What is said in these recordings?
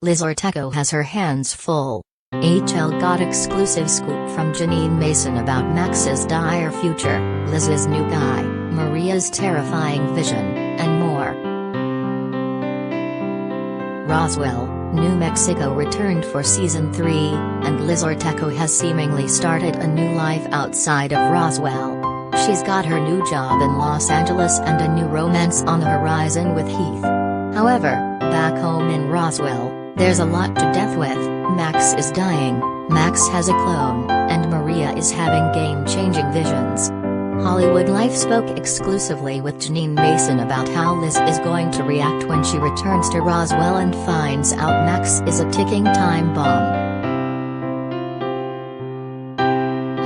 Liz Ortecho has her hands full. HL got exclusive scoop from Jeanine Mason about Max's dire future, Liz's new guy, Maria's terrifying vision, and more. Roswell, New Mexico returned for Season 3, and Liz Ortecho has seemingly started a new life outside of Roswell. She's got her new job in Los Angeles and a new romance on the horizon with Heath. However, back home in Roswell, there's a lot to death with. Max is dying, Max has a clone, and Maria is having game-changing visions. HollywoodLife spoke exclusively with Jeanine Mason about how Liz is going to react when she returns to Roswell and finds out Max is a ticking time bomb.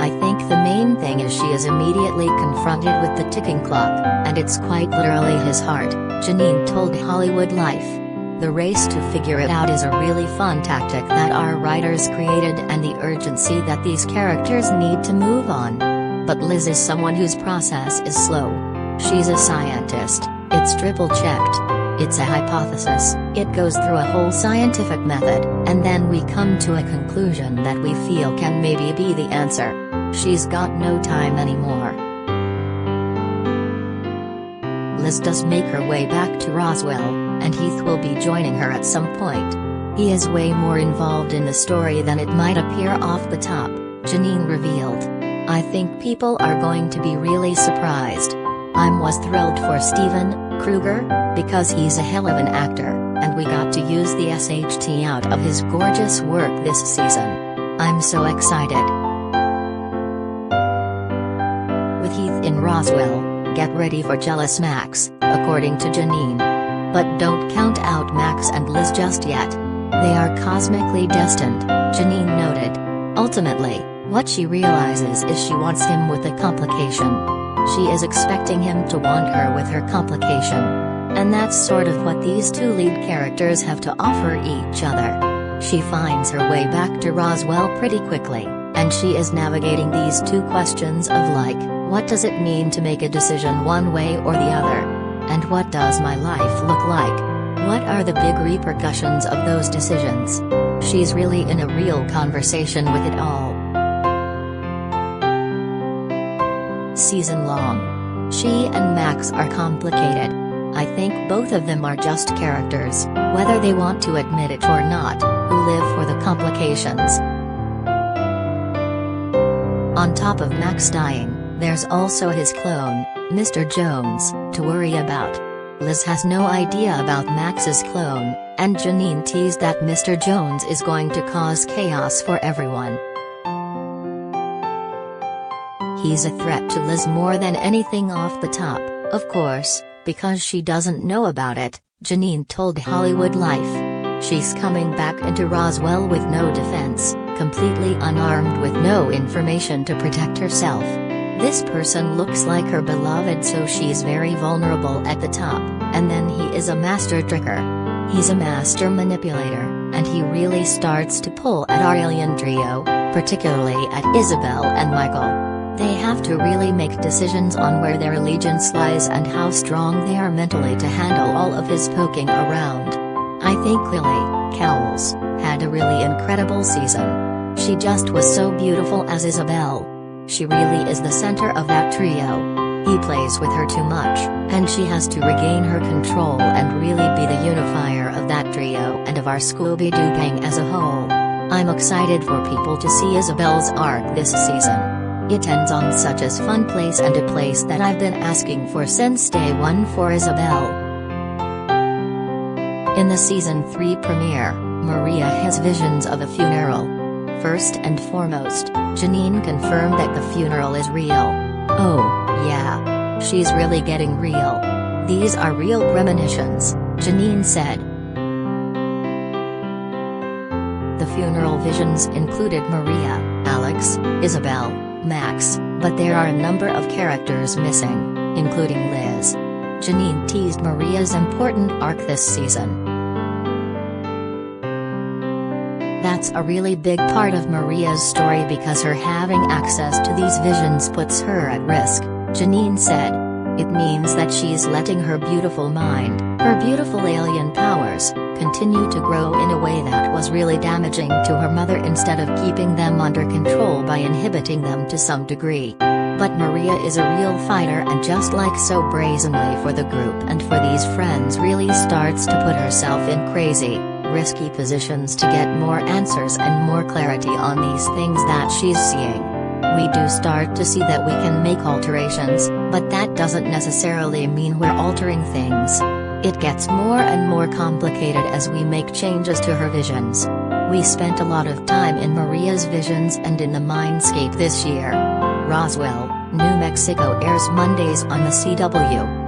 "I think the main thing is she is immediately confronted with the ticking clock, and it's quite literally his heart," Jeanine told HollywoodLife. "The race to figure it out is a really fun tactic that our writers created, and the urgency that these characters need to move on. But Liz is someone whose process is slow. She's a scientist, it's triple-checked. It's a hypothesis, it goes through a whole scientific method, and then we come to a conclusion that we feel can maybe be the answer. She's got no time anymore." Liz does make her way back to Roswell, and Heath will be joining her at some point. "He is way more involved in the story than it might appear off the top," Jeanine revealed. "I think people are going to be really surprised. Was thrilled for Steven Kruger, because he's a hell of an actor, and we got to use the SHT out of his gorgeous work this season. I'm so excited." With Heath in Roswell, get ready for jealous Max, according to Jeanine. But don't count out Max and Liz just yet. They are cosmically destined, Jeanine noted. Ultimately, what she realizes is she wants him with a complication. She is expecting him to want her with her complication. And that's sort of what these two lead characters have to offer each other. She finds her way back to Roswell pretty quickly, and she is navigating these two questions of like, what does it mean to make a decision one way or the other? And what does my life look like? What are the big repercussions of those decisions? She's really in a real conversation with it all. Season long. She and Max are complicated. I think both of them are just characters, whether they want to admit it or not, who live for the complications. On top of Max dying, there's also his clone, Mr. Jones, to worry about. Liz has no idea about Max's clone, and Jeanine teased that Mr. Jones is going to cause chaos for everyone. He's a threat to Liz more than anything off the top, of course, because she doesn't know about it, Jeanine told HollywoodLife. She's coming back into Roswell with no defense, completely unarmed with no information to protect herself. This person looks like her beloved, so she's very vulnerable at the top, and then he is a master tricker. He's a master manipulator, and he really starts to pull at our alien trio, particularly at Isabel and Michael. They have to really make decisions on where their allegiance lies and how strong they are mentally to handle all of his poking around. I think Lily Cowles had a really incredible season. She just was so beautiful as Isabel. She really is the center of that trio. He plays with her too much, and she has to regain her control and really be the unifier of that trio and of our Scooby-Doo gang as a whole. I'm excited for people to see Isabel's arc this season. It ends on such a fun place, and a place that I've been asking for since day one for Isabel. In the Season 3 premiere, Maria has visions of a funeral. First and foremost, Jeanine confirmed that the funeral is real. Oh, yeah. She's really getting real. These are real premonitions, Jeanine said. The funeral visions included Maria, Alex, Isabel, Max, but there are a number of characters missing, including Liz. Jeanine teased Maria's important arc this season. That's a really big part of Maria's story because her having access to these visions puts her at risk, Jeanine said. It means that she's letting her beautiful mind, her beautiful alien powers, continue to grow in a way that was really damaging to her mother instead of keeping them under control by inhibiting them to some degree. But Maria is a real fighter, and just like so brazenly for the group and for these friends, really starts to put herself in crazy, risky positions to get more answers and more clarity on these things that she's seeing. We do start to see that we can make alterations, but that doesn't necessarily mean we're altering things. It gets more and more complicated as we make changes to her visions. We spent a lot of time in Maria's visions and in the mindscape this year. Roswell, New Mexico airs Mondays on the CW.